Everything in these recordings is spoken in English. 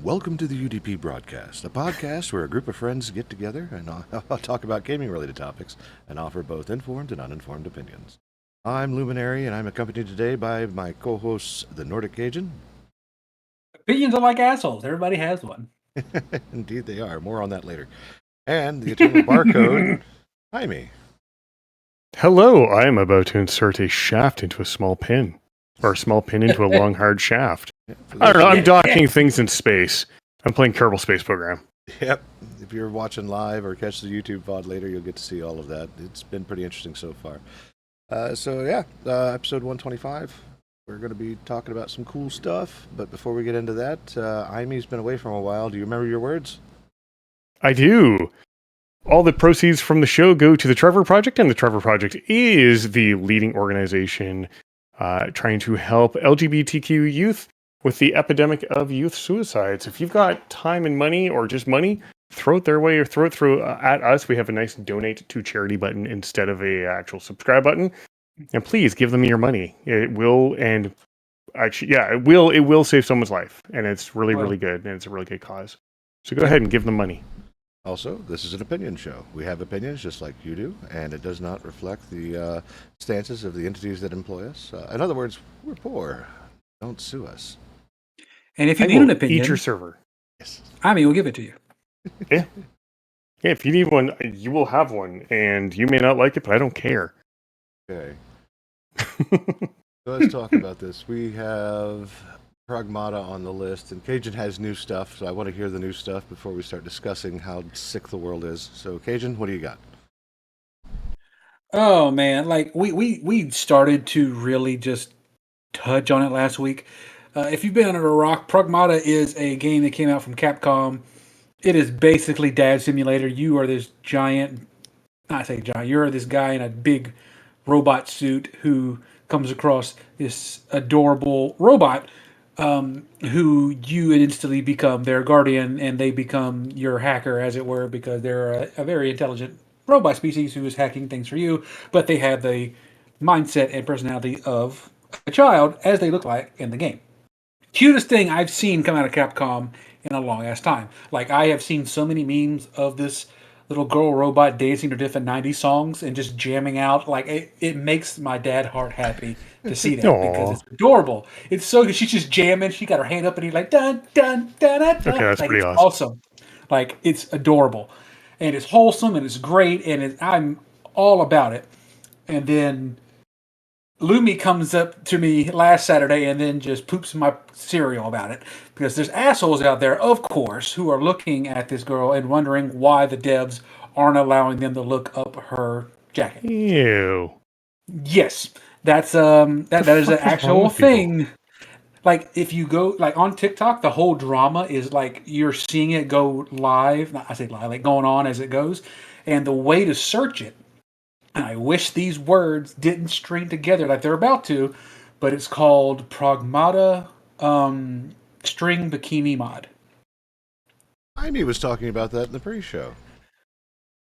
Welcome to the UDP broadcast, a podcast where a group of friends get together and talk about gaming-related topics and offer both informed and uninformed opinions. I'm Luminary, and I'm accompanied today by my co-hosts, the Nordic Cajun. Opinions are like assholes. Everybody has one. Indeed they are. More on that later. And the Eternal Barcode, Jaime. Hello, I am about to insert a shaft into a small pin. Or a small pin into a long, hard shaft. I don't know, I'm docking things in space. I'm playing Kerbal Space Program. Yep. If you're watching live or catch the YouTube VOD later, you'll get to see all of that. It's been pretty interesting so far. Episode 125. We're going to be talking about some cool stuff. But before we get into that, Imy's been away from a while. Do you remember your words? I do. All the proceeds from the show go to the Trevor Project, and the Trevor Project is the leading organization trying to help LGBTQ youth with the epidemic of youth suicides. If you've got time and money, or just money, throw it their way or throw it through at us. We have a nice donate to charity button instead of a actual subscribe button. And please give them your money. It will, and actually, yeah, it will save someone's life. And it's really, really good. And it's a really good cause. So go ahead and give them money. Also, this is an opinion show. We have opinions just like you do, and it does not reflect the stances of the entities that employ us. In other words, we're poor. Don't sue us. And if you need an opinion, eat your server. Yes. we'll give it to you. Yeah. Yeah, if you need one, you will have one, and you may not like it, but I don't care. Okay. So let's talk about this. We have Pragmata on the list, and Cajun has new stuff, so I want to hear the new stuff before we start discussing how sick the world is. So, Cajun, what do you got? Oh man, like we started to really just touch on it last week. If you've been under a rock, Pragmata is a game that came out from Capcom. It is basically Dad Simulator. You are this giant, not say giant, you're this guy in a big robot suit who comes across this adorable robot who you instantly become their guardian, and they become your hacker, as it were, because they're a very intelligent robot species who is hacking things for you, but they have the mindset and personality of a child, as they look like in the game. Cutest thing I've seen come out of Capcom in a long ass time. Like, I have seen so many memes of this little girl robot dancing to different 90s songs and just jamming out. Like, it makes my dad heart happy to see that because it's adorable. It's so good. She's just jamming. She got her hand up and he's like, dun, dun, dun, dun, dun. Okay, that's like, pretty it's awesome. Like, it's adorable. And it's wholesome and it's great. And I'm all about it. And then Lumi comes up to me last Saturday and then just poops my cereal about it, because there's assholes out there, of course, who are looking at this girl and wondering why the devs aren't allowing them to look up her jacket. Ew. Yes, that's that is an actual thing. Like, if you go like on TikTok, the whole drama is like you're seeing it go live. Not, I say live, like going on as it goes, and the way to search it, and I wish these words didn't string together like they're about to, but it's called Pragmata String Bikini Mod. Amy was talking about that in the pre-show.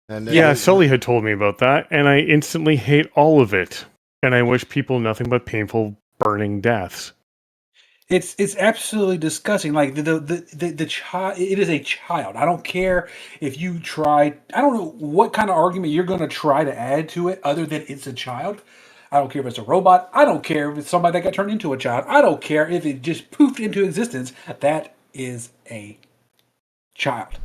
And Sully had told me about that, and I instantly hate all of it. And I wish people nothing but painful, burning deaths. It's absolutely disgusting. Like the child, it is a child. I don't care if you try. I don't know what kind of argument you're going to try to add to it, other than it's a child. I don't care if it's a robot. I don't care if it's somebody that got turned into a child. I don't care if it just poofed into existence. That is a child.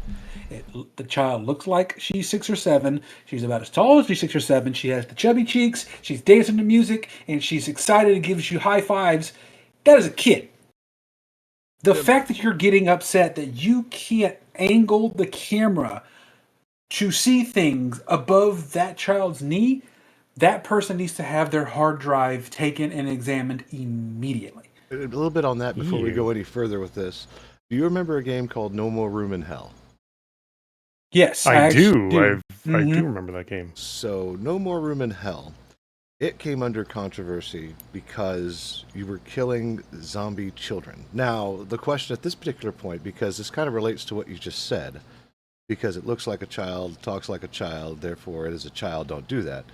The child looks like she's 6 or 7. She's about as tall as she's 6 or 7. She has the chubby cheeks. She's dancing to music, and she's excited and gives you high fives. That is a kid. The fact that you're getting upset that you can't angle the camera to see things above that child's knee, that person needs to have their hard drive taken and examined immediately. A little bit on that before we go any further with this. Do you remember a game called No More Room in Hell? Yes, I do. I do remember that game. So, No More Room in Hell, it came under controversy because you were killing zombie children. Now, the question at this particular point, because this kind of relates to what you just said, because it looks like a child, talks like a child, therefore it is a child, don't do that.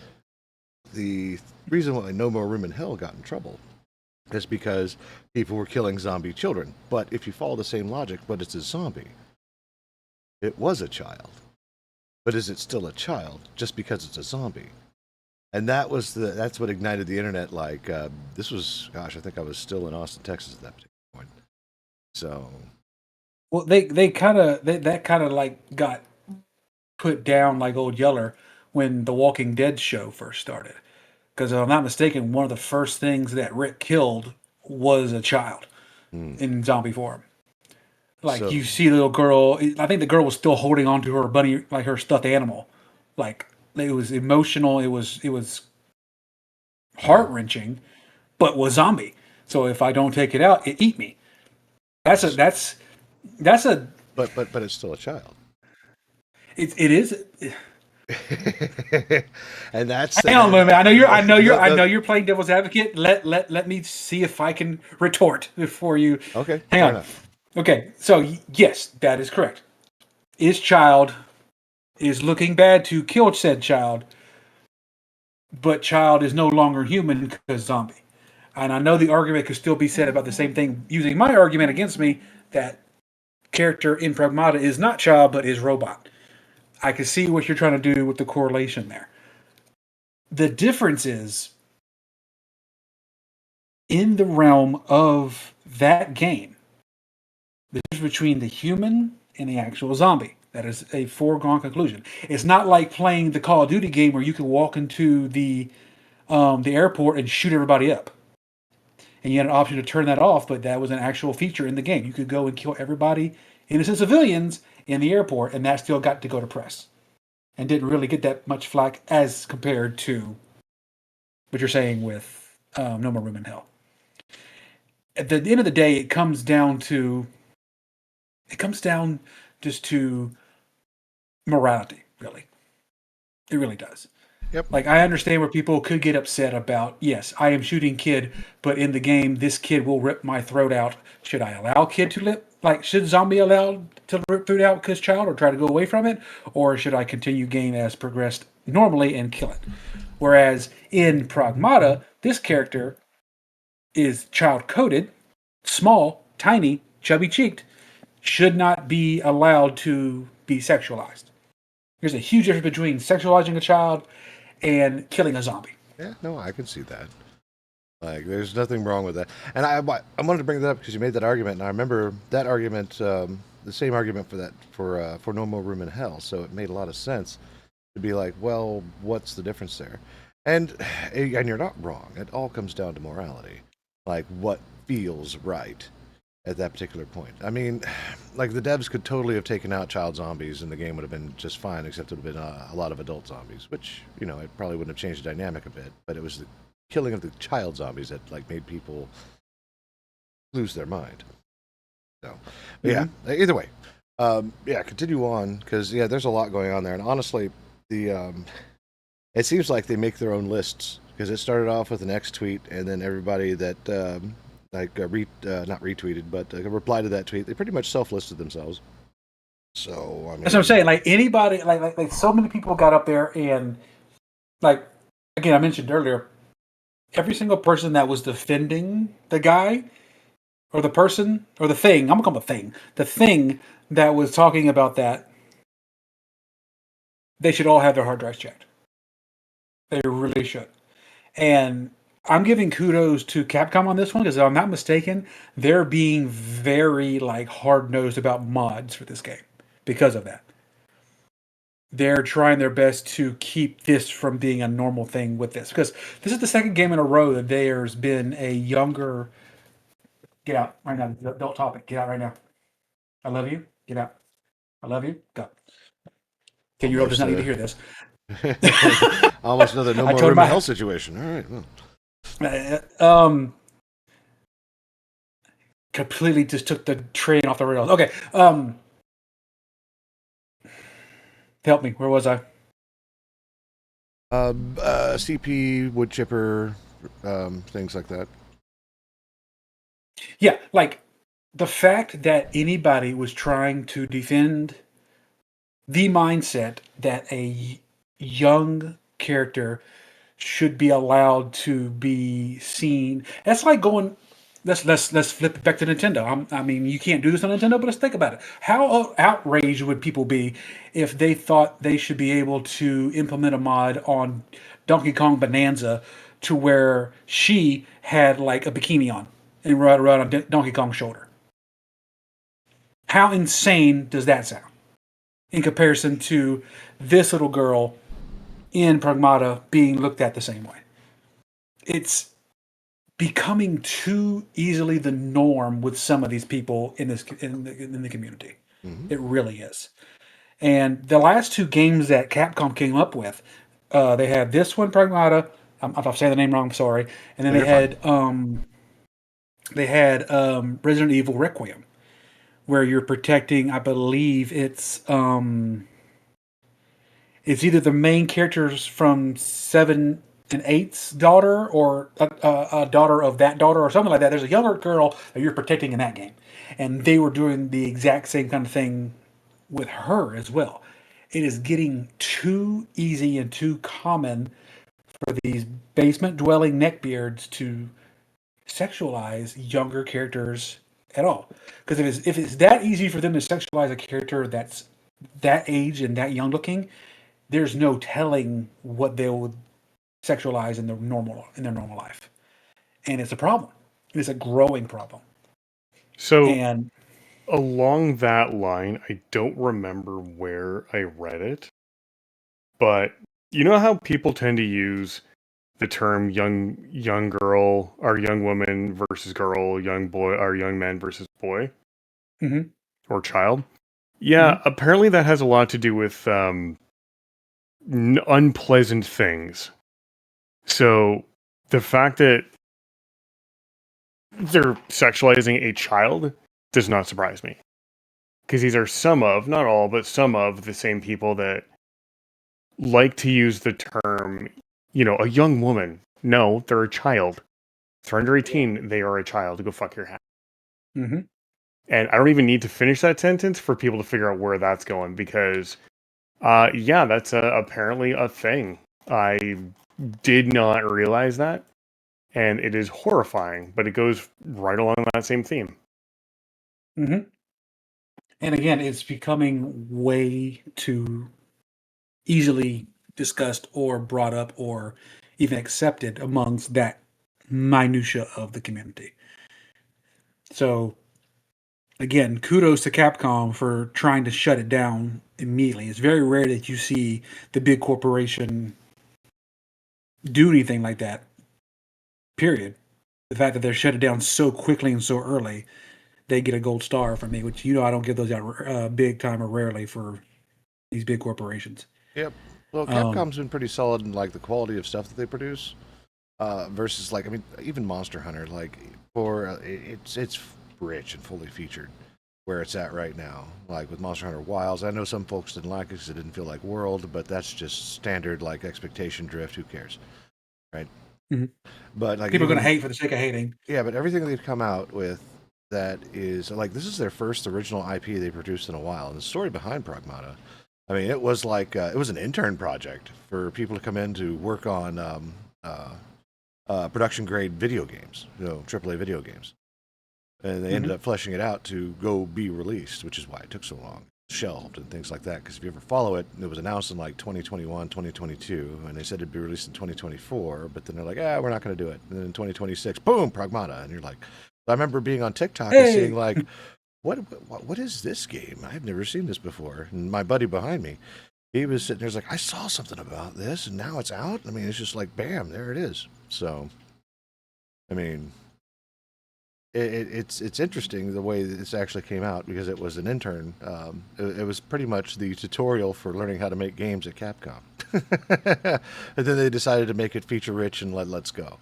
The reason why No More Room in Hell got in trouble It's because people were killing zombie children. But if you follow the same logic, but it's a zombie, it was a child. But is it still a child just because it's a zombie? And that's what ignited the internet. Like this was, gosh, I think I was still in Austin, Texas at that particular point. So Well, they kind of that kind of like got put down like old Yeller when the Walking Dead show first started. Because if I'm not mistaken, one of the first things that Rick killed was a child in zombie form. Like so you see the little girl. I think the girl was still holding on to her bunny, like her stuffed animal. Like it was emotional. It was yeah, heart wrenching, but was zombie. So if I don't take it out, it eat me. That's a that's a but it's still a child. it is. And that's Hang on a minute. I know the you're playing devil's advocate. Let me see if I can retort before you. okay, Hang fair on. enough. Okay, so yes, that is correct. Is child is looking bad to kill said child, but child is no longer human because zombie. And I know the argument could still be said about the same thing using my argument against me that character in Pragmata is not child but is robot. I can see what you're trying to do with the correlation there. The difference is in the realm of that game, the difference between the human and the actual zombie. That is a foregone conclusion. It's not like playing the Call of Duty game where you can walk into the airport and shoot everybody up. And you had an option to turn that off, but that was an actual feature in the game. You could go and kill everybody, innocent civilians, in the airport, and that still got to go to press and didn't really get that much flack as compared to what you're saying with No More Room in Hell. At the end of the day, it comes down just to morality, really. It really does. Yep. Like I understand where people could get upset about, yes, I am shooting kid, but in the game this kid will rip my throat out. Should I allow kid to lip like should zombie allowed to rip throat out because child or try to go away from it? Or should I continue game as progressed normally and kill it? Whereas in Pragmata, this character is child coded, small, tiny, chubby cheeked, should not be allowed to be sexualized. There's a huge difference between sexualizing a child and killing a zombie. Yeah, no, I can see that. Like, there's nothing wrong with that. And I wanted to bring that up because you made that argument, and I remember that argument, the same argument for No More Room in Hell. So it made a lot of sense to be like, well, what's the difference there? And you're not wrong. It all comes down to morality, like what feels right at that particular point. I mean, like the devs could totally have taken out child zombies, and the game would have been just fine, except it would have been a lot of adult zombies, which it probably wouldn't have changed the dynamic a bit. But it was the killing of the child zombies that like made people lose their mind. So, but yeah. Either way, yeah. Continue on because there's a lot going on there, and honestly, the it seems like they make their own lists because it started off with an X tweet, and then everybody that not retweeted, but replied to that tweet, they pretty much self-listed themselves. So I mean, That's what I'm saying. Like anybody, like so many people got up there and like again, I mentioned earlier, every single person that was defending the guy or the person or the thing, I'm gonna call it the thing that was talking about that, they should all have their hard drives checked. They really should. And I'm giving kudos to Capcom on this one because if I'm not mistaken, they're being very like hard nosed about mods for this game because of that. They're trying their best to keep this from being a normal thing with this because this is the second game in a row that there's been a younger. Get out right now. Adult topic. Get out right now. I love you. Get out. I love you. Go. 10-year-old does almost not need to hear this. almost another No I More told Room him in Hell situation. All right. Completely just took the train off the rails. Okay. Help me. Where was I? CP, wood chipper, things like that. Yeah, like the fact that anybody was trying to defend the mindset that a young character should be allowed to be seen. That's like going. Let's flip it back to Nintendo. I mean, you can't do this on Nintendo, but let's think about it. How outraged would people be if they thought they should be able to implement a mod on Donkey Kong Bonanza to where she had like a bikini on and ride around on Donkey Kong's shoulder? How insane does that sound in comparison to this little girl in Pragmata being looked at the same way? It's becoming too easily the norm with some of these people in the community. Mm-hmm. It really is. And the last two games that Capcom came up with, they had this one, Pragmata. If I'm saying the name wrong, I'm sorry. And then No, you're fine. they had Resident Evil Requiem, where you're protecting. I believe it's either the main characters from 7 and 8's daughter or a daughter of that daughter or something like that. There's a younger girl that you're protecting in that game. And they were doing the exact same kind of thing with her as well. It is getting too easy and too common for these basement dwelling neckbeards to sexualize younger characters at all. Because if it's that easy for them to sexualize a character that's that age and that young looking, there's no telling what they would sexualize in their normal life, and it's a problem. It's a growing problem. So And along that line, I don't remember where I read it, but you know how people tend to use the term young girl or young woman versus girl, young boy or young man versus boy mhm, or child? Yeah, mhm, apparently that has a lot to do with unpleasant things. So the fact that they're sexualizing a child does not surprise me. Because these are some of, not all, but some of the same people that like to use the term, a young woman. No, they're a child. If they're under 18, they are a child. Go fuck your hat. mhm. And I don't even need to finish that sentence for people to figure out where that's going because, yeah, that's apparently a thing. I did not realize that. And it is horrifying, but it goes right along that same theme. Mhm. And again, it's becoming way too easily discussed or brought up or even accepted amongst that minutia of the community. So again, kudos to Capcom for trying to shut it down immediately. It's very rare that you see the big corporation do anything like that. Period. The fact that they're shut it down so quickly and so early, they get a gold star from me, which I don't give those out big time or rarely for these big corporations. Yep. Well, Um, Capcom's been pretty solid in like the quality of stuff that they produce, versus like I mean even Monster Hunter like for it's rich and fully featured where it's at right now. Like with Monster Hunter Wilds, I know some folks didn't like it because it didn't feel like World, but that's just standard like expectation drift. Who cares, right? mhm. But like People are going to even hate for the sake of hating. yeah, but everything they've come out with that is like this is their first original IP they produced in a while, and the story behind Pragmata. I mean, it was like it was an intern project for people to come in to work on production grade video games, AAA video games, and they ended Hmm. up fleshing it out to go be released, which is why it took so long, shelved and things like that. Because if you ever follow it, it was announced in like 2021, 2022, and they said it'd be released in 2024, but then they're like, we're not going to do it. And then in 2026, boom, Pragmata, and you're like, I remember being on TikTok and seeing Hey, like, what is this game? I've never seen this before. And my buddy behind me, he was sitting there, he's like, I saw something about this, and now it's out. I mean, it's just like, bam, there it is. So, I mean, it's interesting the way this actually came out because it was an intern. It was pretty much the tutorial for learning how to make games at Capcom, and then they decided to make it feature rich and let's go,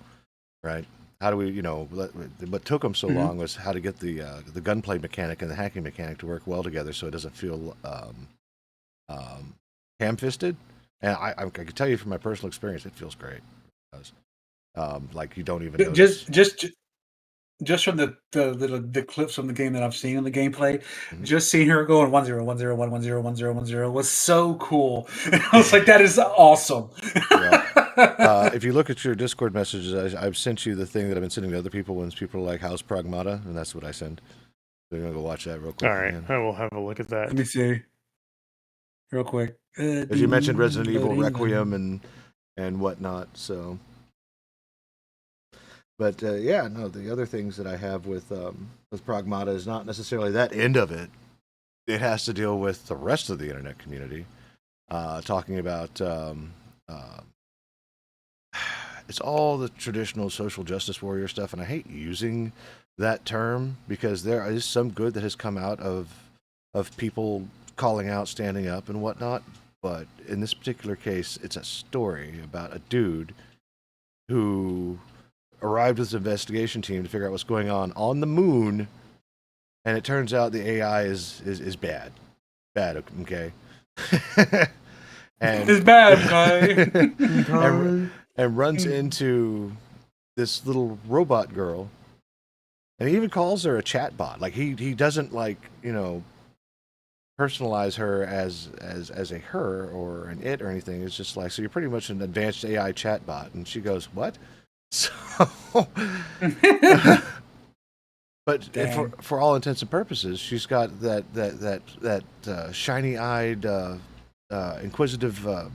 right? How do we, what took them so mhm. long was how to get the gunplay mechanic and the hacking mechanic to work well together so it doesn't feel ham-fisted. And I can tell you from my personal experience, it feels great. It does. Like you don't even notice. Just from the clips from the game that I've seen in the gameplay, Mhm. just seeing her going 1-0, 1-0, 1-1-0, 1-0, 1-0 was so cool. I was like, that is awesome. Yeah. If you look at your Discord messages, I've sent you the thing that I've been sending to other people when people are like, "How's Pragmata?" and that's what I send. So you're gonna go watch that real quick. All right, Again. I will have a look at Let that. me see real quick. As you mentioned, Resident Evil Loading. Requiem and whatnot. So, but yeah, no. The other things that I have with Pragmata is not necessarily that end of it. It has to deal with the rest of the internet community. Talking about it's all the traditional social justice warrior stuff, and I hate using that term because there is some good that has come out of people calling out, standing up, and whatnot. But in this particular case, it's a story about a dude who arrived with his investigation team to figure out what's going on the moon, and it turns out the AI is bad, okay, and It's bad, guy. and runs into this little robot girl, and he even calls her a chatbot. Like he doesn't personalize her as a her or an it or anything. It's just like, so you're pretty much an advanced AI chatbot, and she goes, what? So, but for all intents and purposes, she's got that shiny-eyed, inquisitive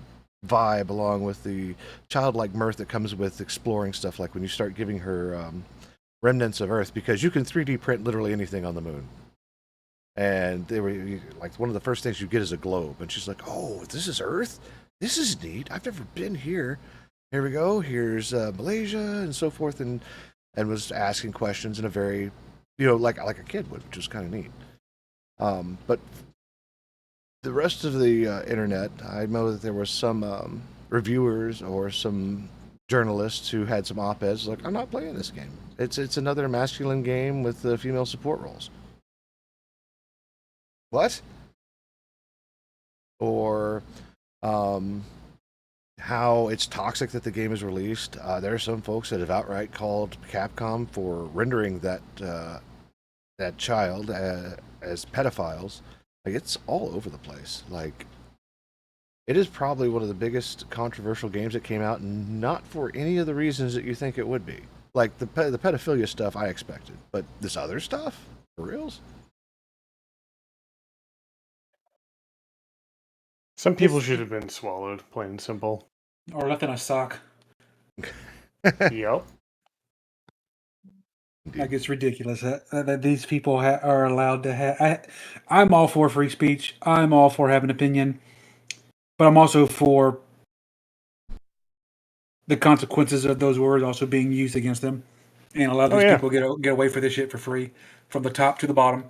vibe, along with the childlike mirth that comes with exploring stuff. Like when you start giving her remnants of Earth, because you can 3D print literally anything on the moon. And they were like, one of the first things you get is a globe, and she's like, "Oh, this is Earth. This is neat. I've never been here. Here we go. Here's Malaysia and so forth," and was asking questions in a very, like a kid would, which was kind of neat. But the rest of the internet, I know that there were some reviewers or some journalists who had some op-eds like, "I'm not playing this game. It's another masculine game with female support roles." What? Or how it's toxic that the game is released. There are some folks that have outright called Capcom for rendering that child as pedophiles. Like, it's all over the place. Like, it is probably one of the biggest controversial games that came out, not for any of the reasons that you think it would be. Like the pedophilia stuff, I expected, but this other stuff, for reals. Some people should have been swallowed, plain and simple. Or left in a sock. Yep. Like, it's ridiculous that these people are allowed to have. I'm all for free speech. I'm all for having an opinion, but I'm also for the consequences of those words also being used against them, and a lot of these people get away for this shit for free, from the top to the bottom.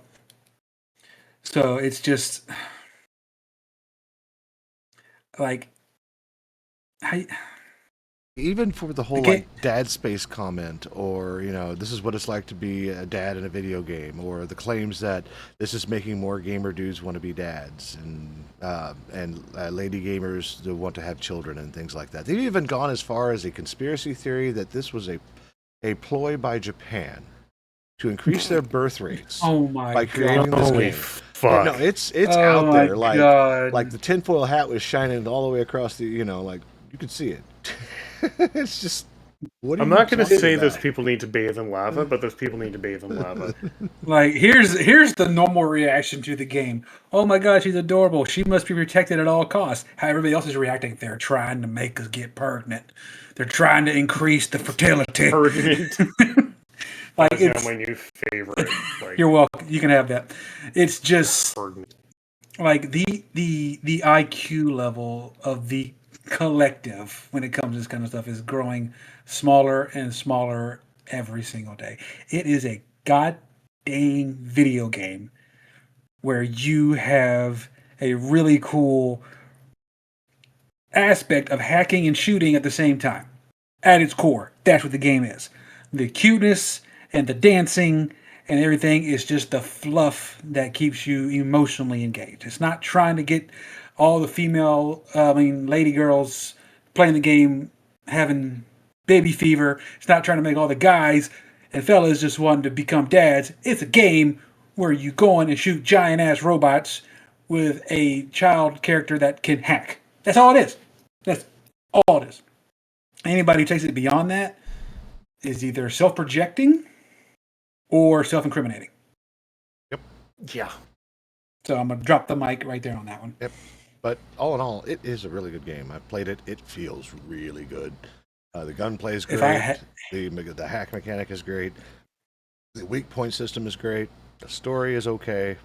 So it's just like, even for the whole like dad space comment, or this is what it's like to be a dad in a video game, or the claims that this is making more gamer dudes want to be dads, and lady gamers that want to have children and things like that. They've even gone as far as a conspiracy theory that this was a ploy by Japan to increase their birth rates by creating this game. Fuck. No, it's out there. Like the tinfoil hat was shining all the way across the, like you could see it. It's just, I'm not going to say those people need to bathe in lava, but those people need to bathe in lava. Like, here's the normal reaction to the game. Oh my god, she's adorable. She must be protected at all costs. How everybody else is reacting, they're trying to make us get pregnant. They're trying to increase the fertility. Pregnant. Like, it's my new favorite. Like, you're welcome. You can have that. It's just pregnant. like the IQ level of the collective when it comes to this kind of stuff is growing smaller and smaller every single day. It is a god dang video game where you have a really cool aspect of hacking and shooting at the same time. At its core, that's what the game is. The cuteness and the dancing and everything is just the fluff that keeps you emotionally engaged. It's not trying to get all the female, lady girls playing the game having baby fever. It's not trying to make all the guys and fellas just wanting to become dads. It's a game where you go in and shoot giant ass robots with a child character that can hack. That's all it is. That's all it is. Anybody who takes it beyond that is either self-projecting or self-incriminating. Yeah. So I'm gonna drop the mic right there on that one. Yep. But all in all, it is a really good game. I've played it. It feels really good. The gunplay is If I great. had, The hack mechanic is great. The weak point system is great. The story is okay.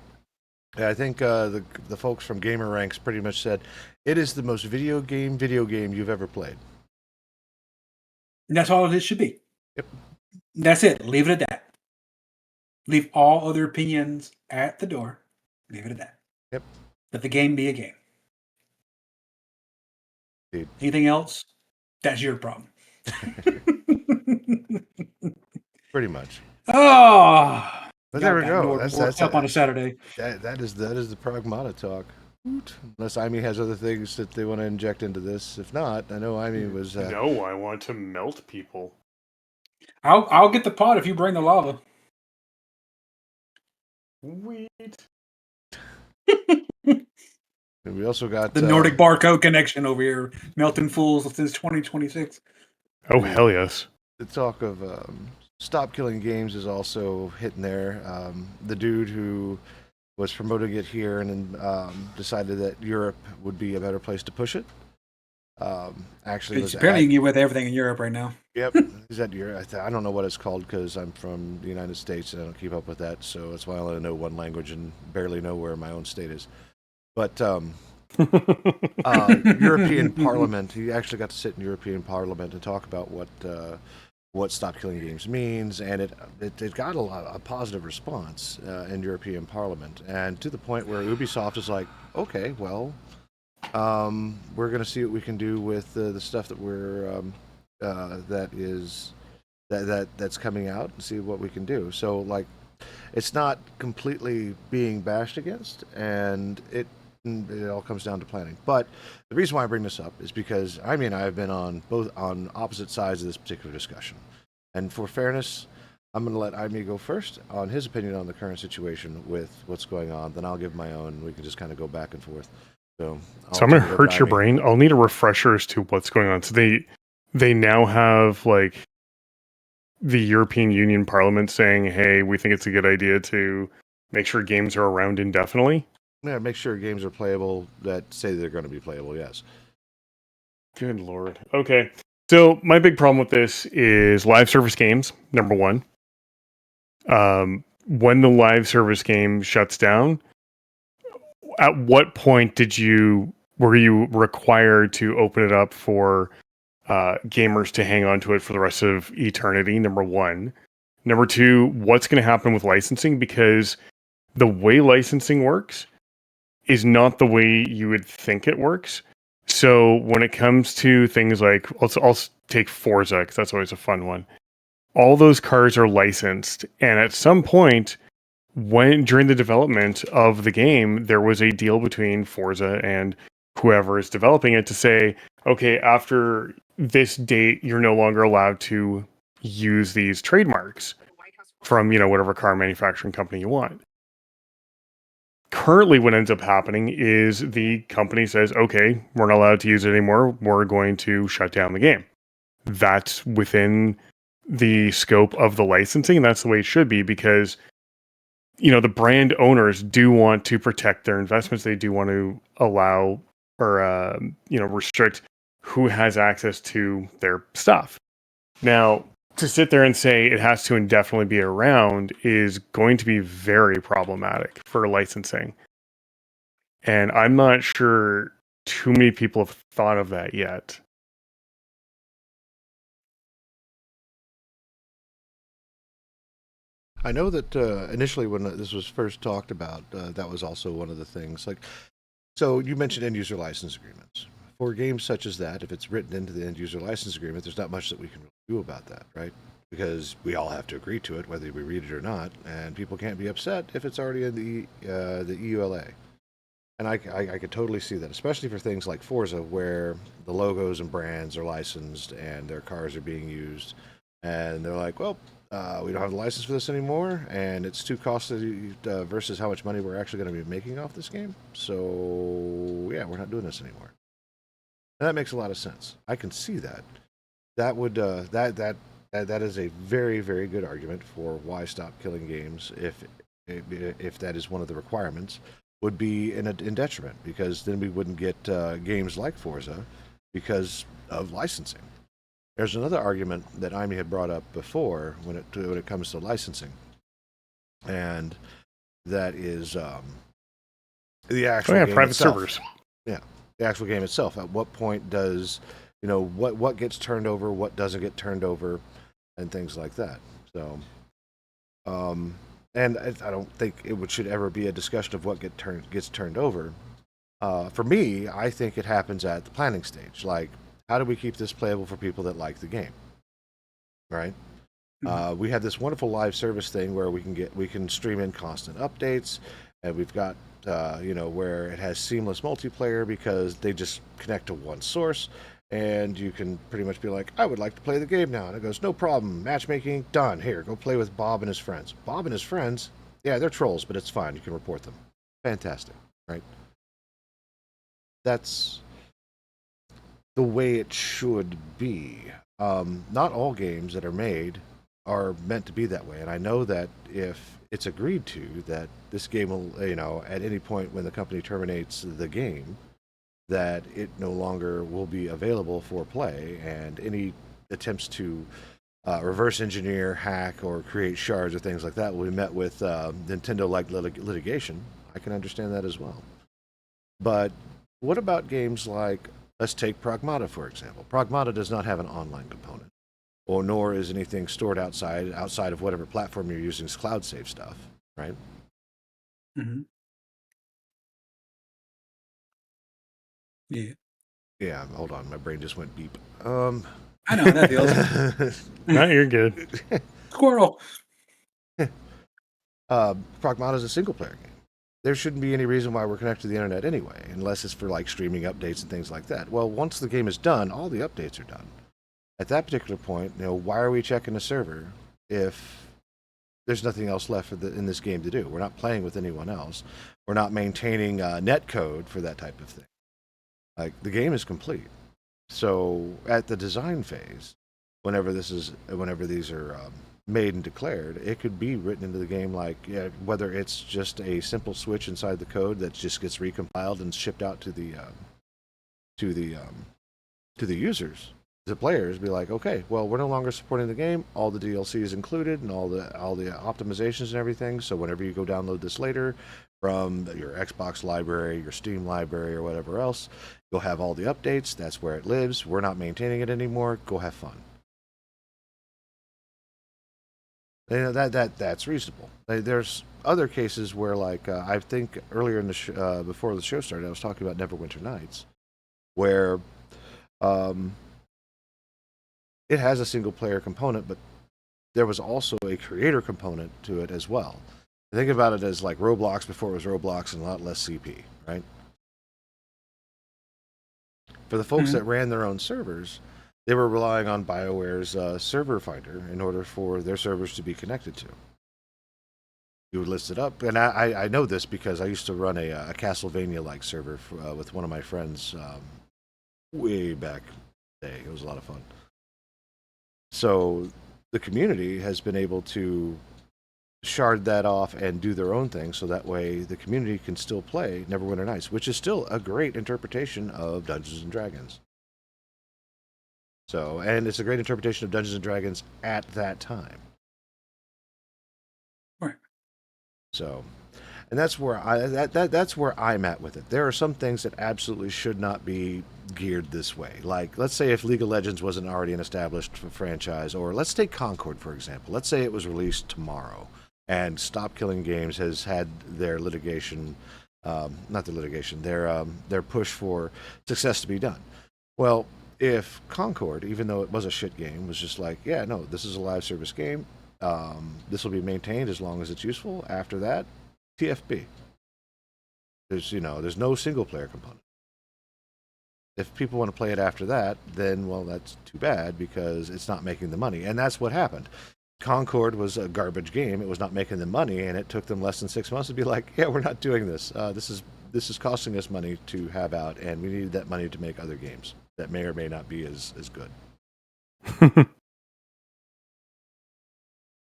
I think the folks from Gamer Ranks pretty much said it is the most video game you've ever played. that's all it should be. Yep. That's it. Leave it at that. Leave all other opinions at the door. Leave it at that. Yep. Let the game be a game. Indeed. Anything else? That's your problem. Pretty much. Oh, But there we got go. worked up on a Saturday. That is the Pragmata talk. Unless Amy has other things that they want to inject into this. If not, I know Amy was. No, I want to melt people. I'll get the pot if you bring the lava. Sweet. And we also got The Nordic barcode connection over here, melting fools since 2026. Oh, hell yes. the talk of Stop Killing Games is also hitting there. The dude who was promoting it here and then decided that Europe would be a better place to push it. Actually, It's apparently you can get with everything in Europe right now. Yep, is that Europe? I don't know what it's called because I'm from the United States and I don't keep up with that. So that's why I only know one language and barely know where my own state is. But European Parliament, he actually got to sit in European Parliament and talk about what Stop Killing Games means, and it got a positive response in European Parliament, and to the point where Ubisoft is like, okay, well, we're going to see what we can do with the stuff that we're that's coming out and see what we can do. So like, it's not completely being bashed against, and it all comes down to planning. But the reason why I bring this up is because I have been on opposite sides of this particular discussion. And for fairness, I'm going to let Amy go first on his opinion on the current situation with what's going on. Then I'll give my own. And we can just kind of go back and forth. So I'm going to hurt your brain. I'll need a refresher as to what's going on. So they now have like the European Union Parliament saying, hey, we think it's a good idea to make sure games are around indefinitely. Yeah, make sure games are playable that say they're going to be playable, yes. Good Lord. Okay. So my big problem with this is live service games, number one. When the live service game shuts down, at what point were you required to open it up for gamers to hang on to it for the rest of eternity? Number one. Number two, what's going to happen with licensing? Because the way licensing works is not the way you would think it works. So when it comes to things like, I'll take Forza because that's always a fun one. All those cars are licensed, and at some point, during the development of the game, there was a deal between Forza and whoever is developing it to say, okay, after this date, you're no longer allowed to use these trademarks from whatever car manufacturing company you want. Currently, what ends up happening is the company says, okay, we're not allowed to use it anymore. We're going to shut down the game. That's within the scope of the licensing. That's the way it should be because, the brand owners do want to protect their investments. They do want to allow or, restrict who has access to their stuff. Now, to sit there and say it has to indefinitely be around is going to be very problematic for licensing. And I'm not sure too many people have thought of that yet. I know that initially when this was first talked about, that was also one of the things. Like, so you mentioned end user license agreements. For games such as that, if it's written into the end user license agreement, there's not much that we can really do about that, right? Because we all have to agree to it, whether we read it or not, and people can't be upset if it's already in the EULA. And I could totally see that, especially for things like Forza, where the logos and brands are licensed and their cars are being used, and they're like, well, we don't have the license for this anymore, and it's too costly versus how much money we're actually going to be making off this game. So yeah, we're not doing this anymore. And that makes a lot of sense. I can see that. that would that is a very very good argument for why stop killing games if that is one of the requirements would be in detriment, because then we wouldn't get games like Forza because of licensing. There's another argument that Amy had brought up before when it comes to licensing, and that is the Oh actual yeah, game private itself. servers. Yeah, the actual game itself. At what point does what gets turned over, what doesn't get turned over, and things like that. So, and I don't think should ever be a discussion of what gets turned over. For me, I think it happens at the planning stage. Like, how do we keep this playable for people that like the game? Right. We have this wonderful live service thing where we can stream in constant updates, and we've got where it has seamless multiplayer because they just connect to one source, and you can pretty much be like, I would like to play the game now, and it goes, no problem, matchmaking done. Here, go play with Bob and his friends. Bob and his friends, yeah, they're trolls, but it's fine. You can report them. Fantastic, right? That's the way it should be. Not all games that are made are meant to be that way, and I know that if it's agreed to that this game will, at any point when the company terminates the game, that it no longer will be available for play, and any attempts to reverse engineer, hack, or create shards or things like that will be met with Nintendo-like litigation. I can understand that as well. But what about games like, let's take Pragmata, for example. Pragmata does not have an online component, or nor is anything stored outside of whatever platform you're using as cloud save stuff, right? Mm-hmm. Yeah. Yeah, hold on, my brain just went beep. I know that feels. No, you're good. Squirrel. Pragmata is a single player game. There shouldn't be any reason why we're connected to the internet anyway, unless it's for like streaming updates and things like that. Well, once the game is done, all the updates are done. At that particular point, why are we checking the server if there's nothing else left in this game to do? We're not playing with anyone else. We're not maintaining net code for that type of thing. Like, the game is complete. So at the design phase, whenever these are made and declared, it could be written into the game, like, whether it's just a simple switch inside the code that just gets recompiled and shipped out to the users, the players, be like, okay, well, we're no longer supporting the game. All the DLC is included and all the optimizations and everything. So whenever you go download this later from your Xbox library, your Steam library, or whatever else, you'll have all the updates. That's where it lives. We're not maintaining it anymore. Go have fun. That's reasonable. There's other cases where, like, I think earlier in the before the show started, I was talking about Neverwinter Nights, where it has a single player component, but there was also a creator component to it as well. Think about it as like Roblox before it was Roblox and a lot less CP, right? For the folks that ran their own servers, they were relying on BioWare's server finder in order for their servers to be connected to. You would list it up, and I know this because I used to run a Castlevania-like server with one of my friends way back in the day. It was a lot of fun. So the community has been able to shard that off and do their own thing, so that way the community can still play Neverwinter Nights, which is still a great interpretation of Dungeons and Dragons. So, and it's a great interpretation of Dungeons and Dragons at that time. Right. So, and that's where that's where I'm at with it. There are some things that absolutely should not be geared this way. Like, let's say if League of Legends wasn't already an established franchise, or let's take Concord, for example. Let's say it was released tomorrow, and Stop Killing Games has had their litigation, their push for success to be done. Well, if Concord, even though it was a shit game, was just like, yeah, no, this is a live service game. This will be maintained as long as it's useful. After that, TFB. There's no single player component. If people want to play it after that, then, well, that's too bad because it's not making the money. And that's what happened. Concord was a garbage game. It was not making them money, and it took them less than 6 months to be like, yeah, we're not doing this. This is costing us money to have out, and we needed that money to make other games that may or may not be as good.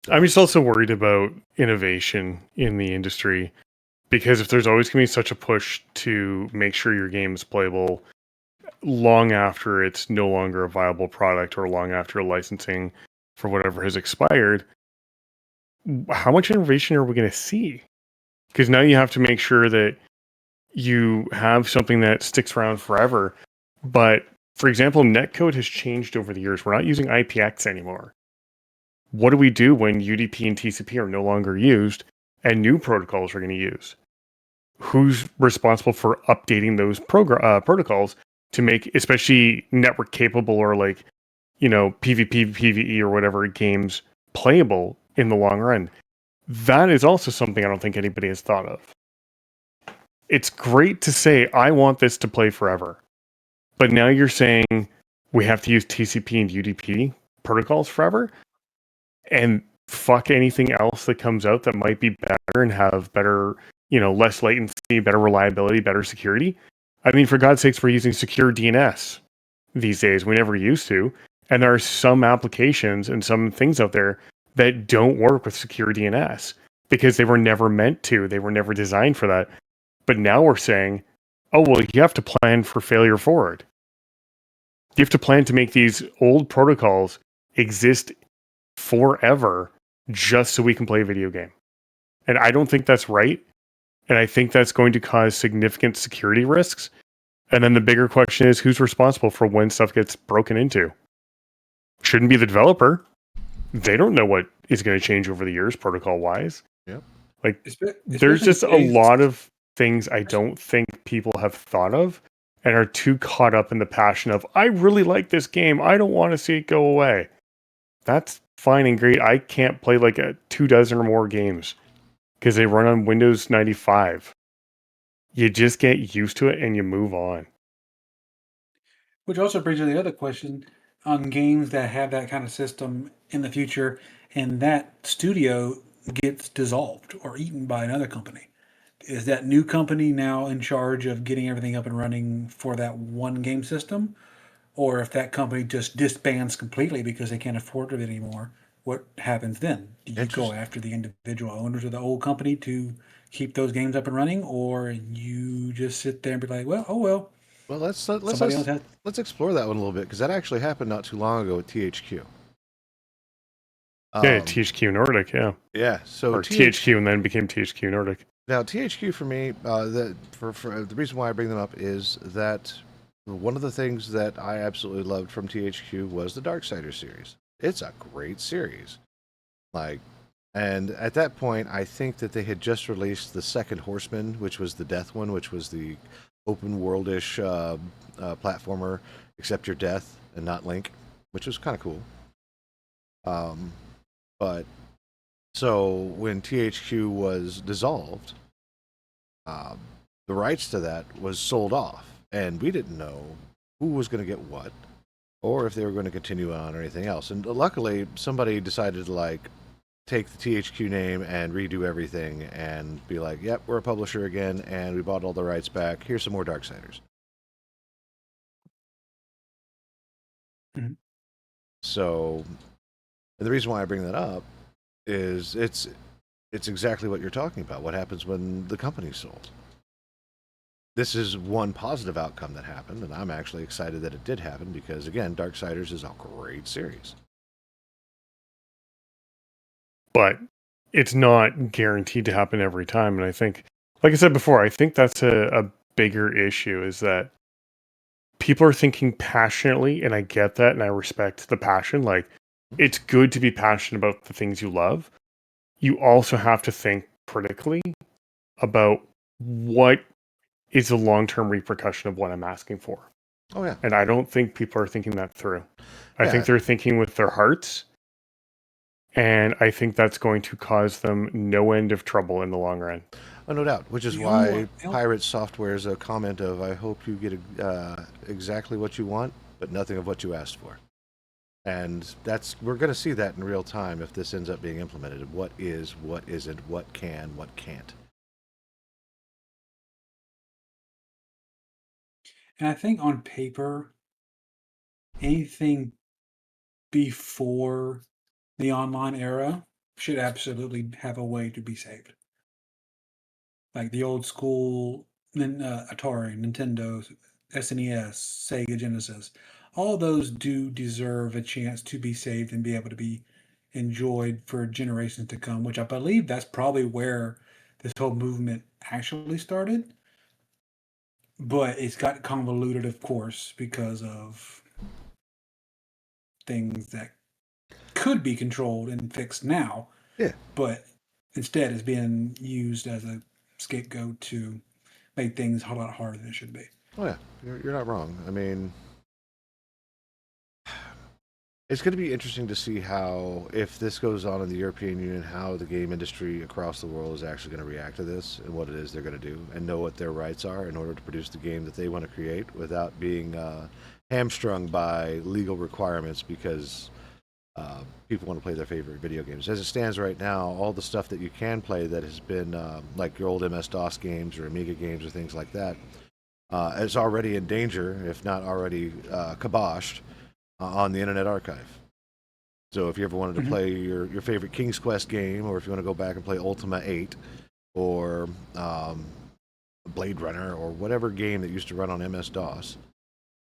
I'm just also worried about innovation in the industry because if there's always going to be such a push to make sure your game is playable long after it's no longer a viable product or long after licensing for whatever has expired, how much innovation are we going to see? Because now you have to make sure that you have something that sticks around forever. But for example, netcode has changed over the years. We're not using IPX anymore. What do we do when UDP and TCP are no longer used and new protocols are going to use? Who's responsible for updating those protocols to make especially network capable or like, PvP, PvE or whatever games playable in the long run? That is also something I don't think anybody has thought of. It's great to say, I want this to play forever. But now you're saying we have to use TCP and UDP protocols forever? And fuck anything else that comes out that might be better and have better, less latency, better reliability, better security. I mean, for God's sakes, we're using secure DNS these days. We never used to. And there are some applications and some things out there that don't work with secure DNS because they were never meant to. They were never designed for that. But now we're saying, oh, well, you have to plan for failure forward. You have to plan to make these old protocols exist forever just so we can play a video game. And I don't think that's right. And I think that's going to cause significant security risks. And then the bigger question is who's responsible for when stuff gets broken into? Shouldn't be the developer. They don't know what is going to change over the years protocol wise. Yep. Like Especially there's just a today's- lot of things I don't think people have thought of and are too caught up in the passion of, I really like this game. I don't want to see it go away. That's fine and great. I can't play like 24 or more games because they run on Windows 95. You just get used to it and you move on. Which also brings me to the other question on games that have that kind of system in the future, and that studio gets dissolved or eaten by another company. Is that new company now in charge of getting everything up and running for that one game system? Or if that company just disbands completely because they can't afford it anymore, what happens then? Do you go Interesting. after the individual owners of the old company to keep those games up and running, or you just sit there and be like, well, oh well, Well, somebody else has. let's explore that one a little bit because that actually happened not too long ago with THQ. Yeah, THQ Nordic, yeah. Yeah. So Or THQ and then became THQ Nordic. Now, THQ for me, for the reason why I bring them up is that one of the things that I absolutely loved from THQ was the Darksiders series. It's a great series. Like, and at that point, I think that they had just released the second Horseman, which was the Death one, which was the open worldish platformer, except your death and not Link, which was kind of cool. But so when THQ was dissolved, um, the rights to that was sold off, and we didn't know who was going to get what, or if they were going to continue on or anything else. And luckily, somebody decided to like take the THQ name and redo everything, and be like, "Yep, we're a publisher again, and we bought all the rights back. Here's some more Darksiders." Mhm. So, and the reason why I bring that up is it's exactly what you're talking about. What happens when the company's sold? This is one positive outcome that happened, and I'm actually excited that it did happen because, again, Darksiders is a great series. But it's not guaranteed to happen every time. And I think, like I said before, I think that's a bigger issue is that people are thinking passionately, and I get that, and I respect the passion. Like, it's good to be passionate about the things you love. You also have to think critically about what is the long-term repercussion of what I'm asking for. Oh yeah, And I don't think people are thinking that through. I think yeah. they're thinking with their hearts, and I think that's going to cause them no end of trouble in the long run. Oh, no doubt. Which is You know why what? Pirate Software's a comment of, "I hope you get exactly what you want, but nothing of what you asked for." And we're going to see that in real time if this ends up being implemented. What is, what isn't, what can, what can't. And I think on paper, anything before the online era should absolutely have a way to be saved. Like the old school Atari, Nintendo, SNES, Sega Genesis, all those do deserve a chance to be saved and be able to be enjoyed for generations to come, which I believe that's probably where this whole movement actually started. But it's got convoluted, of course, because of things that could be controlled and fixed now, Yeah. but instead is being used as a scapegoat to make things a lot harder than it should be. Oh yeah, you're not wrong. I mean, it's going to be interesting to see how, if this goes on in the European Union, how the game industry across the world is actually going to react to this and what it is they're going to do and know what their rights are in order to produce the game that they want to create without being hamstrung by legal requirements because people want to play their favorite video games. As it stands right now, all the stuff that you can play that has been like your old MS-DOS games or Amiga games or things like that is already in danger, if not already kiboshed, on the Internet Archive. So if you ever wanted to play your favorite King's Quest game, or if you want to go back and play Ultima 8, or Blade Runner, or whatever game that used to run on MS-DOS,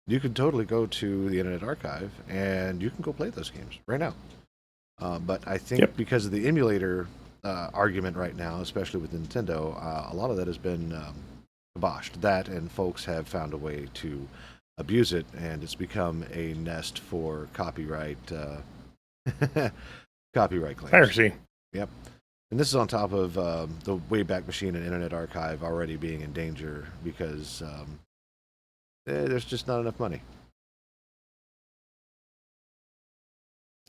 you can totally go to the Internet Archive and you can go play those games right now. But I think because of the emulator argument right now, especially with Nintendo, a lot of that has been kiboshed. That, and folks have found a way to abuse it, and it's become a nest for copyright copyright claims. Piracy. Yep. And this is on top of the Wayback Machine and Internet Archive already being in danger because there's just not enough money.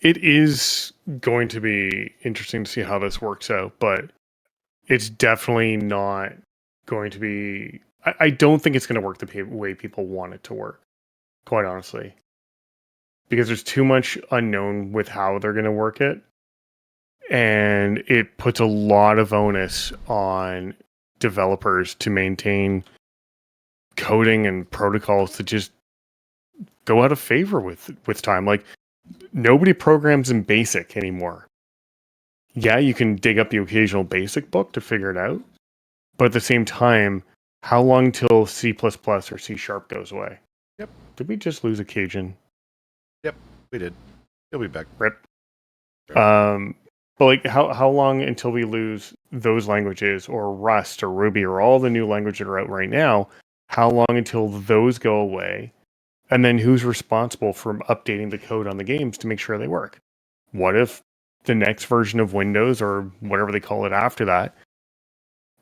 It is going to be interesting to see how this works out, but it's definitely not going to be... I don't think it's going to work the way people want it to work, quite honestly. Because there's too much unknown with how they're going to work it. And it puts a lot of onus on developers to maintain coding and protocols that just go out of favor with time. Like, nobody programs in BASIC anymore. Yeah, you can dig up the occasional BASIC book to figure it out. But at the same time, how long till C++ or C# goes away? Yep. Did we just lose a Cajun? Yep, we did. He'll be back. Rip. But like, how long until we lose those languages, or Rust or Ruby or all the new languages that are out right now? How long until those go away? And then who's responsible for updating the code on the games to make sure they work? What if the next version of Windows, or whatever they call it after that,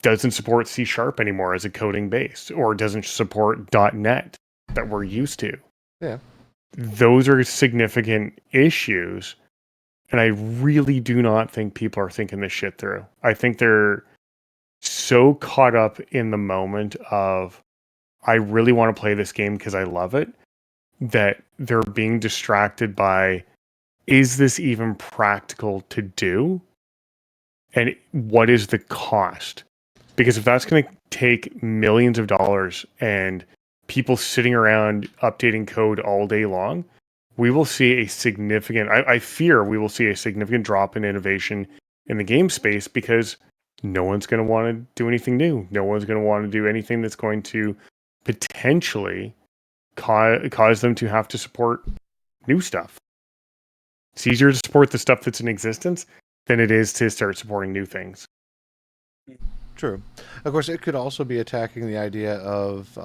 doesn't support C# anymore as a coding base, or doesn't support .NET that we're used to? Yeah. Those are significant issues. And I really do not think people are thinking this shit through. I think they're so caught up in the moment of, I really want to play this game because I love it, that they're being distracted by, is this even practical to do? And what is the cost? Because if that's going to take millions of dollars and people sitting around updating code all day long, we will see a significant, I fear we will see a significant drop in innovation in the game space, because no one's going to want to do anything new. No one's going to want to do anything that's going to potentially cause them to have to support new stuff. It's easier to support the stuff that's in existence than it is to start supporting new things. True. Of course, it could also be attacking the idea of,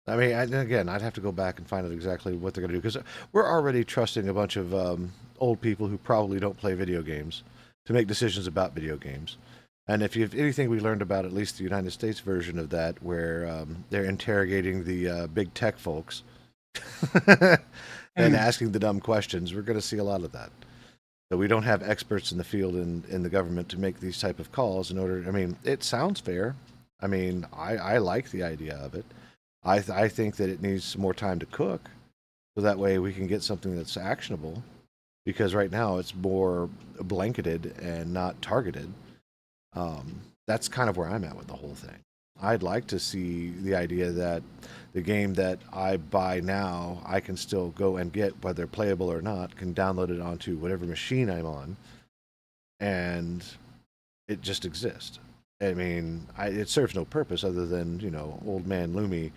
I mean, again, I'd have to go back and find out exactly what they're going to do, because we're already trusting a bunch of old people who probably don't play video games to make decisions about video games. And if anything we learned about at least the United States version of that, where they're interrogating the big tech folks and asking the dumb questions, we're going to see a lot of that. So we don't have experts in the field in the government to make these type of calls in order. I mean, it sounds fair. I mean, I like the idea of it. I think that it needs some more time to cook, so that way we can get something that's actionable. Because right now it's more blanketed and not targeted. That's kind of where I'm at with the whole thing. I'd like to see the idea that the game that I buy now, I can still go and get, whether playable or not, can download it onto whatever machine I'm on, and it just exists. I mean, it serves no purpose other than, old man Loomy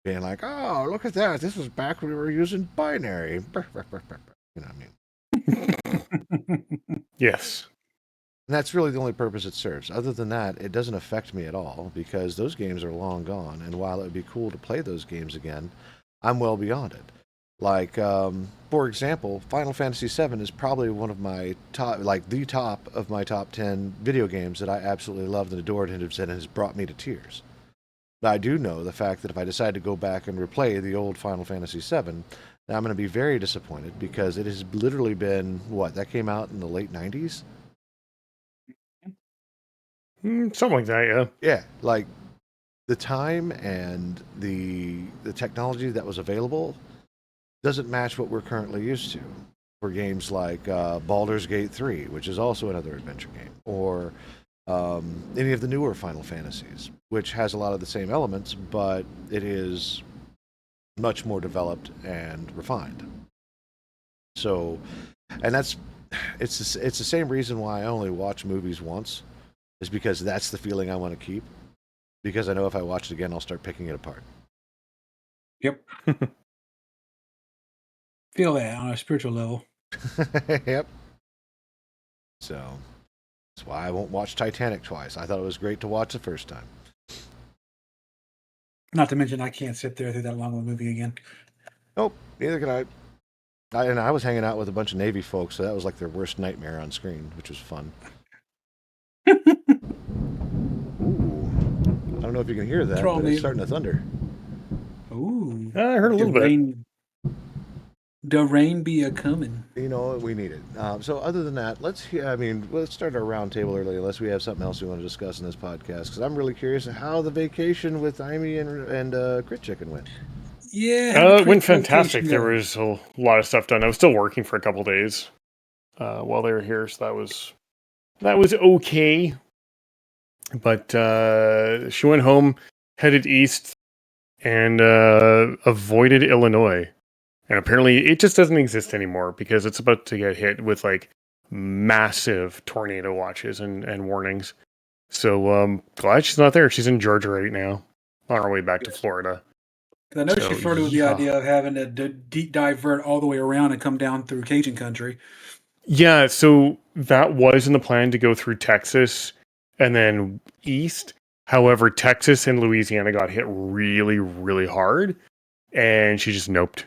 being like, oh, look at that. This was back when we were using binary. You know what I mean? Yes. And that's really the only purpose it serves. Other than that, it doesn't affect me at all because those games are long gone. And while it would be cool to play those games again, I'm well beyond it. Like, for example, Final Fantasy VII is probably one of my top, like the top of my top 10 video games that I absolutely loved and adored and has brought me to tears. But I do know the fact that if I decide to go back and replay the old Final Fantasy VII, I'm going to be very disappointed because it has literally been, that came out in the late 90s? Something like that, yeah. Yeah, like the time and the technology that was available doesn't match what we're currently used to for games like Baldur's Gate 3, which is also another adventure game, or any of the newer Final Fantasies, which has a lot of the same elements, but it is much more developed and refined. So, and it's the same reason why I only watch movies once, is because that's the feeling I want to keep. Because I know if I watch it again, I'll start picking it apart. Yep. Feel that on a spiritual level. Yep. So that's why I won't watch Titanic twice. I thought it was great to watch the first time. Not to mention, I can't sit there through that long of a movie again. Nope, neither can I. And I was hanging out with a bunch of Navy folks, so that was like their worst nightmare on screen, which was fun. Ooh. I don't know if you can hear that, but it's starting to thunder. Ooh. I heard a little bit. The rain be a coming. We need it. So other than that, let's start our round table early, unless we have something else we want to discuss in this podcast, because I'm really curious how the vacation with Amy and Crit Chicken went. Yeah. It went fantastic. There was a lot of stuff done. I was still working for a couple days while they were here, so that was okay. But she went home, headed east, and avoided Illinois. And apparently it just doesn't exist anymore because it's about to get hit with like massive tornado watches and warnings. So glad she's not there. She's in Georgia right now on her way back to Florida. I know she flirted with the idea of having to deep divert all the way around and come down through Cajun country. Yeah, so that was in the plan to go through Texas and then east. However, Texas and Louisiana got hit really, really hard, and she just noped.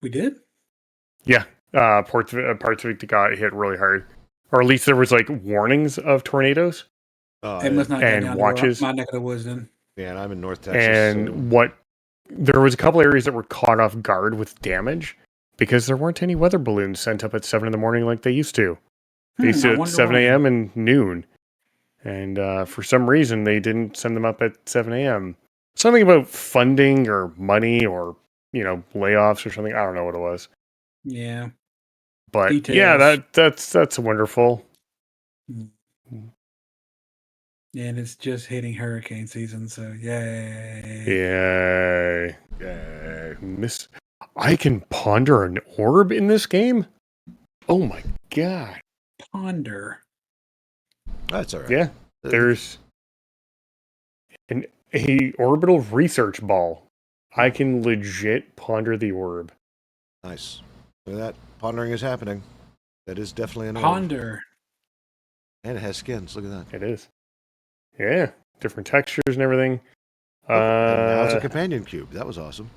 We did? Yeah, parts of it got hit really hard, or at least there was like warnings of tornadoes. It must not get down watches. To my neck of the woods then. Yeah, and I'm in North Texas. And there was a couple areas that were caught off guard with damage because there weren't any weather balloons sent up at 7 in the morning like they used to. They used to at 7 a.m. and noon. And for some reason, they didn't send them up at 7 a.m. Something about funding or money or, layoffs or something. I don't know what it was. Yeah. But Details. yeah, that's wonderful. Yeah, and it's just hitting hurricane season, so yay. Yay. I can ponder an orb in this game? Oh my god. Ponder. That's all right. Yeah. There's a orbital research ball. I can legit ponder the orb. Nice. Look at that. Pondering is happening. That is definitely an orb. Ponder. And it has skins. Look at that. It is. Yeah. Different textures and everything. And now it's a companion cube. That was awesome.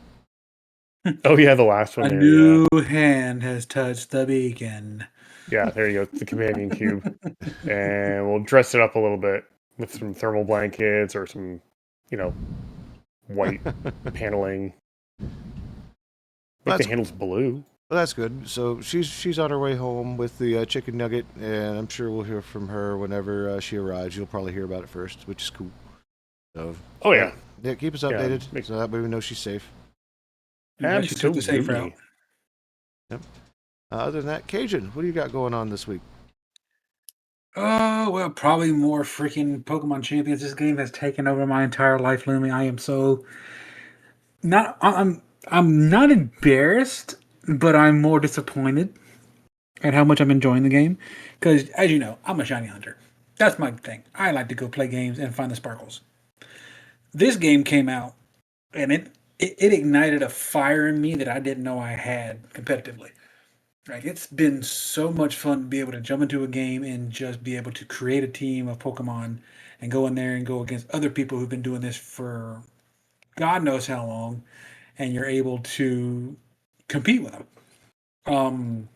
Oh yeah, the last one. A new hand has touched the beacon. Yeah, there you go. It's the companion cube. And we'll dress it up a little bit with some thermal blankets or some, white paneling. The handle's blue. Well, that's good. So she's on her way home with the chicken nugget, and I'm sure we'll hear from her whenever she arrives. You'll probably hear about it first, which is cool. So, yeah. Yeah, keep us updated so that way we know she's safe. Yeah, she took the safe route. Yep. Other than that, Cajun, what do you got going on this week? Oh, well, probably more freaking Pokemon Champions. This game has taken over my entire life, Lumi. I am so not. I'm not embarrassed, but I'm more disappointed at how much I'm enjoying the game. Because, as you know, I'm a shiny hunter. That's my thing. I like to go play games and find the sparkles. This game came out, and it ignited a fire in me that I didn't know I had competitively. Right. It's been so much fun to be able to jump into a game and just be able to create a team of Pokemon and go in there and go against other people who've been doing this for God knows how long, and you're able to compete with them. Um,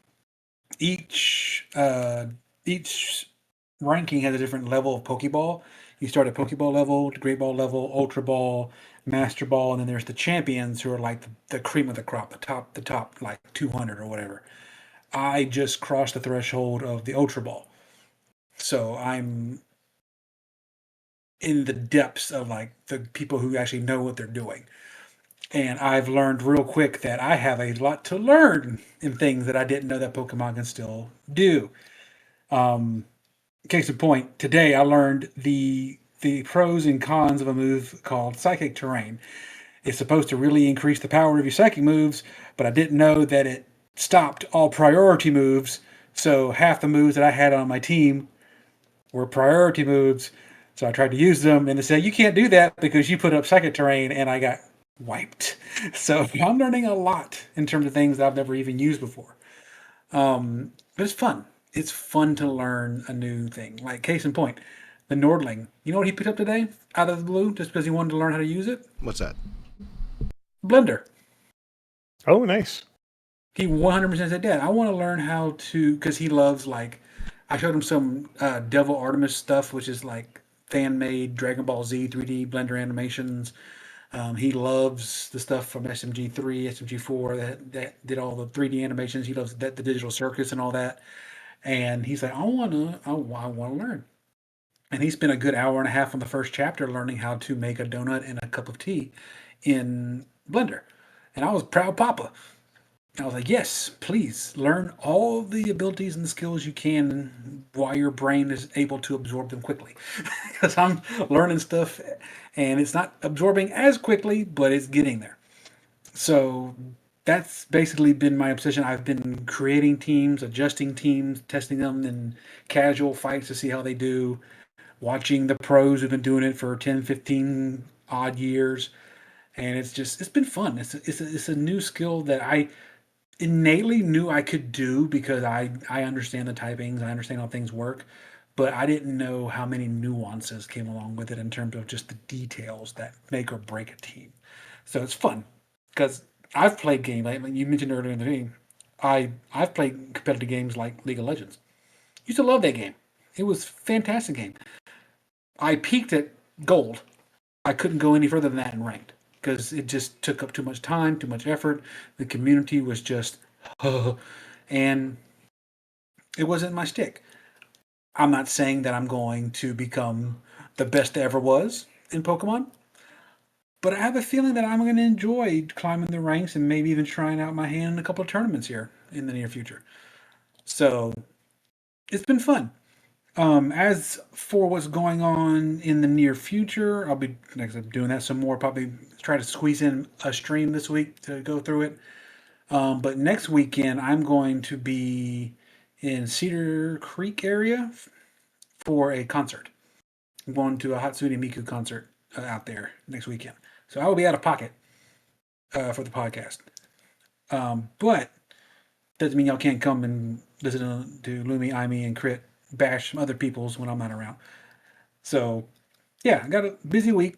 each each ranking has a different level of Pokeball. You start at Pokeball level, Great Ball level, Ultra Ball, Master Ball, and then there's the champions who are like the cream of the crop, the top like 200 or whatever. I just crossed the threshold of the Ultra Ball. So I'm in the depths of like the people who actually know what they're doing. And I've learned real quick that I have a lot to learn in things that I didn't know that Pokemon can still do. Um, Case in point, today I learned the pros and cons of a move called Psychic Terrain. It's supposed to really increase the power of your psychic moves, but I didn't know that it stopped all priority moves. So half the moves that I had on my team were priority moves. So I tried to use them, and they said, you can't do that because you put up Psychic Terrain, and I got wiped. So I'm learning a lot in terms of things that I've never even used before. But it's fun. It's fun to learn a new thing. Like, case in point, the Nordling. You know what he picked up today out of the blue just because he wanted to learn how to use it? What's that? Blender. Oh, nice. He 100% said, Dad, I want to learn how to, because he loves, like, I showed him some Devil Artemis stuff, which is like fan made Dragon Ball Z 3D Blender animations. He loves the stuff from SMG3, SMG4 that did all the 3D animations. He loves the digital circus and all that. And he's like, I want to learn. And he spent a good hour and a half on the first chapter learning how to make a donut and a cup of tea in Blender. And I was proud papa. I was like, yes, please learn all the abilities and the skills you can while your brain is able to absorb them quickly. Because I'm learning stuff and it's not absorbing as quickly, but it's getting there. So that's basically been my obsession. I've been creating teams, adjusting teams, testing them in casual fights to see how they do, watching the pros who've been doing it for 10, 15 odd years. And it's been fun. It's a new skill that I innately knew I could do because I understand the typings, I understand how things work, but I didn't know how many nuances came along with it in terms of just the details that make or break a team. So it's fun because I've played games like you mentioned earlier in the game. I've played competitive games like League of Legends. Used to love that game. It was a fantastic game. I peaked at gold. I couldn't go any further than that in ranked because it just took up too much time, too much effort. The community was just, and it wasn't my stick. I'm not saying that I'm going to become the best there ever was in Pokemon, but I have a feeling that I'm going to enjoy climbing the ranks and maybe even trying out my hand in a couple of tournaments here in the near future. So it's been fun. As for what's going on in the near future, I'll be next up doing that some more. Probably try to squeeze in a stream this week to go through it. But next weekend, I'm going to be in Cedar Creek area for a concert. I'm going to a Hatsune Miku concert out there next weekend. So I will be out of pocket for the podcast. But doesn't mean y'all can't come and listen to Lumi, Imi, and Crit bash some other people's when I'm not around. So yeah, I got a busy week,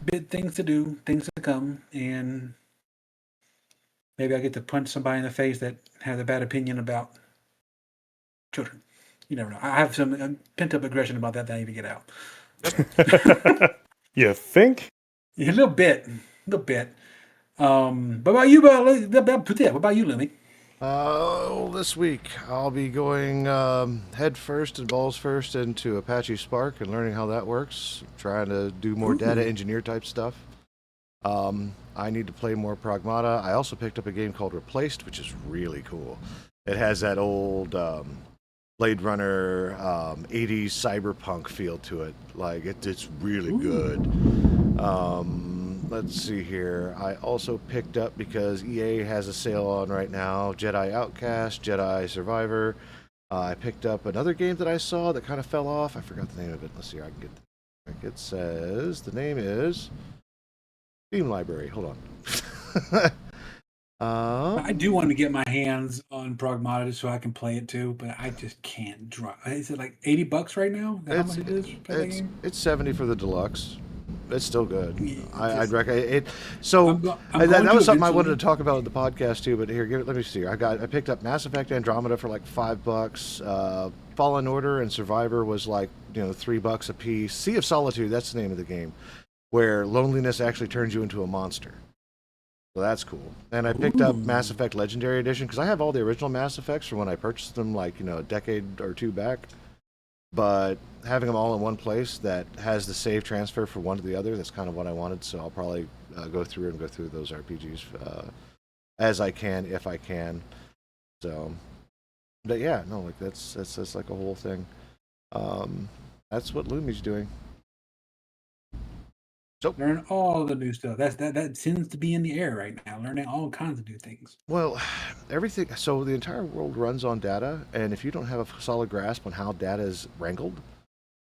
big things to do, things to come, and maybe I get to punch somebody in the face that has a bad opinion about children. You never know. I have some pent up aggression about that I need to get out. You think? Yeah, a little bit. What about you? What about you, Lemmy? This week I'll be going head first and balls first into Apache Spark and learning how that works. Trying to do more data engineer type stuff. I need to play more Pragmata. I also picked up a game called Replaced, which is really cool. It has that old Blade Runner, 80s cyberpunk feel to it. Like it's really good. Let's see here. I also picked up, because EA has a sale on right now, Jedi Outcast, Jedi Survivor. I picked up another game that I saw that kind of fell off. I forgot the name of it. Let's see. I can get. It says the name is Steam Library. Hold on. I do want to get my hands on Pragmata so I can play it too, but I just can't draw. Is it like $80 right now? Is that how It's much it is for that game? it's 70 for the deluxe. It's still good. Yeah, I'd just, recommend it. So I'm that going to was something I wanted eventually. to talk about in the podcast too. But here, let me see. I picked up Mass Effect Andromeda for like $5. Fallen Order and Survivor was like $3 a piece. Sea of Solitude, that's the name of the game, where loneliness actually turns you into a monster. So that's cool. And I picked up Mass Ooh. Effect Legendary Edition because I have all the original Mass Effects from when I purchased them, like a decade or two back. But having them all in one place that has the save transfer from one to the other, that's kind of what I wanted. So I'll probably go through those RPGs as I can, if I can. So, but yeah, no, like that's like a whole thing. That's what Lumi's doing. So, Learn all the new stuff. That seems to be in the air right now. Learning all kinds of new things. well, everything. So the entire world runs on data, and if you don't have a solid grasp on how data is wrangled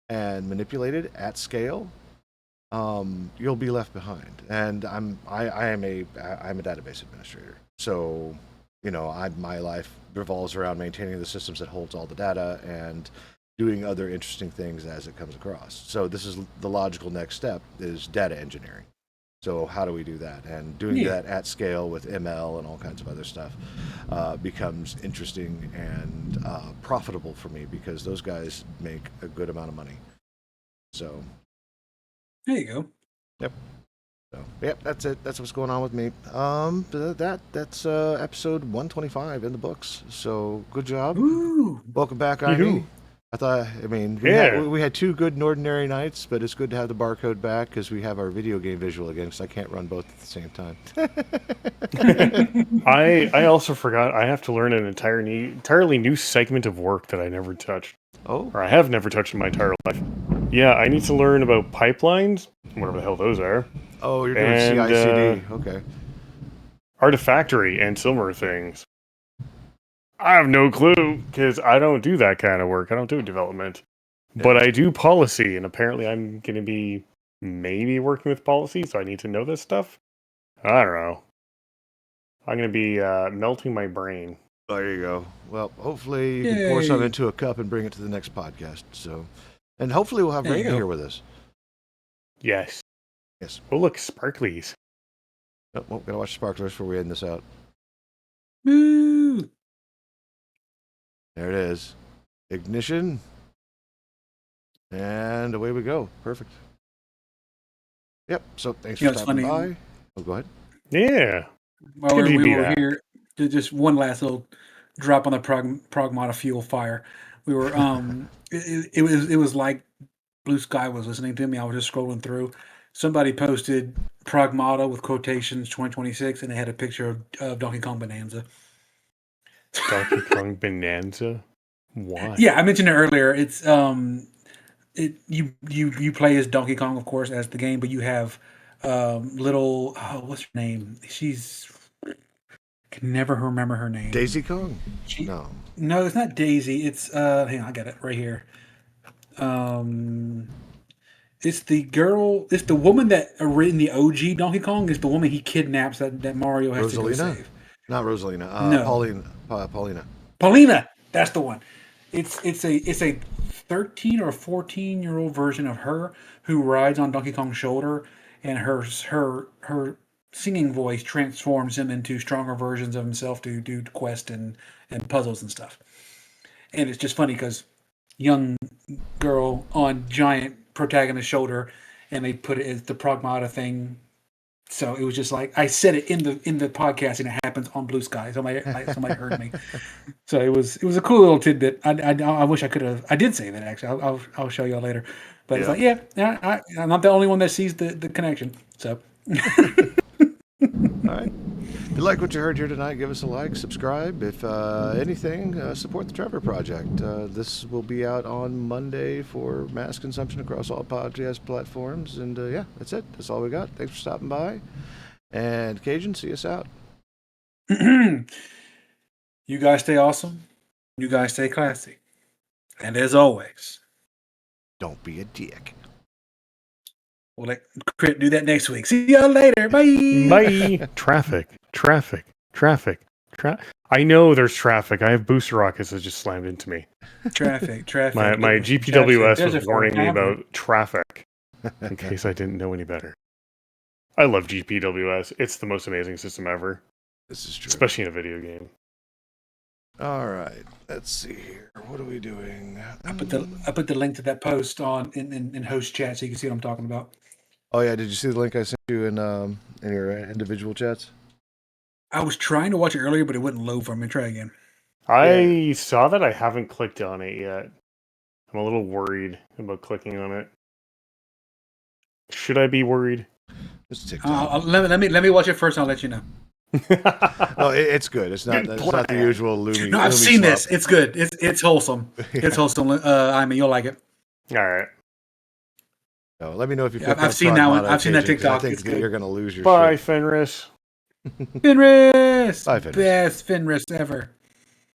and manipulated at scale, you'll be left behind. And I'm a database administrator, so my life revolves around maintaining the systems that holds all the data and doing other interesting things as it comes across. So this is the logical next step, is data engineering. So how do we do that? And doing Yeah, that at scale with ML and all kinds of other stuff becomes interesting and profitable for me, because those guys make a good amount of money. So there you go. yep. So yep, that's it. That's what's going on with me. That's episode 125 in the books. So good job. Ooh. Welcome back, Yoo-hoo. Ivy. I mean, Yeah. we had two good and ordinary nights, but it's good to have the barcode back because we have our video game visual again. Because I can't run both at the same time. I also forgot I have to learn an entirely new segment of work that I never touched, Oh, or I have never touched in my entire life. Yeah, I need to learn about pipelines, whatever the hell those are, oh, you're doing and CI/CD. Okay. artifactory and similar things. I have no clue because I don't do that kind of work. I don't do development, but Yeah. I do policy, and apparently I'm going to be maybe working with policy, so I need to know this stuff. I don't know. I'm going to be melting my brain. There you go. Well, hopefully you can pour some Yay. into a cup and bring it to the next podcast. So, and hopefully we'll have There you Raina go. here with us. Yes. Yes. Oh, look, sparklies. Oh, well, gotta watch Sparklers before we end this out. Woo. There it is. Ignition. And away we go. Perfect. Yep. So thanks for It's stopping funny. by. Oh, go ahead. Yeah. While Good to we be were back. here, just one last little drop on the Pragmata fuel fire. We were it was like Blue Sky was listening to me. I was just scrolling through. Somebody posted Pragmata with quotations 2026, and they had a picture of Donkey Kong Bonanza. Donkey Kong Bonanza? Why? Yeah, I mentioned it earlier. It's you play as Donkey Kong, of course, as the game, but you have little what's her name? She's can never remember her name. Daisy Kong? She No. no, it's not Daisy. It's hang on, I got it right here. Um, it's the girl. It's the woman that in the OG Donkey Kong is the woman he kidnaps that Mario has to go Rosalina? save. Not Rosalina. No, Pauline. Paulina. Paulina. That's the one. It's a 13 or 14-year-old version of her who rides on Donkey Kong's shoulder, and her singing voice transforms him into stronger versions of himself to do quests and puzzles and stuff. And it's just funny because young girl on giant protagonist shoulder, and they put it as the Pragmata thing. So it was just like I said it in the podcast, and it happens on Blue Sky. Somebody heard me. So it was a cool little tidbit. I wish I could have. I did say that actually. I'll show y'all later. But it's Yeah. like I'm not the only one that sees the connection. So All right. you like what you heard here tonight, give us a like, subscribe. If anything, support the Trevor Project. This will be out on Monday for mass consumption across all podcast platforms. And yeah, that's it. That's all we got. Thanks for stopping by. And Cajun, see us out. You guys stay awesome. You guys stay classy. And as always, Don't be a dick. we'll let Crit do that next week. See y'all later. Bye. Bye. Traffic. I know there's traffic. I have booster rockets that just slammed into me. Traffic. My GPWS There's was a warning me phone about traffic in case I didn't know any better. I love GPWS. It's the most amazing system ever, This is true. especially in a video game. All right. Let's see here. What are we doing? I put the link to that post on in host chat so you can see what I'm talking about. Oh yeah, did you see the link I sent you in your individual chats? I was trying to watch it earlier, but it wouldn't load for me. Try again. I saw that. I haven't clicked on it yet. I'm a little worried about clicking on it. Should I be worried? It's TikTok. Let me watch it first. And I'll let you know. No, it's good. It's not the usual Lumi. No, I've Lumi seen swap. this. It's good. It's wholesome. It's wholesome. I mean, you'll like it. All right. No, let me know if you. Yeah, pick I've up seen that one. Pragmata, I've seen that Cajun, 'cause TikTok. I think It's that good. you're gonna lose your Bye, shit. Fenris. Fenris. Bye, Fenris. Best Fenris ever.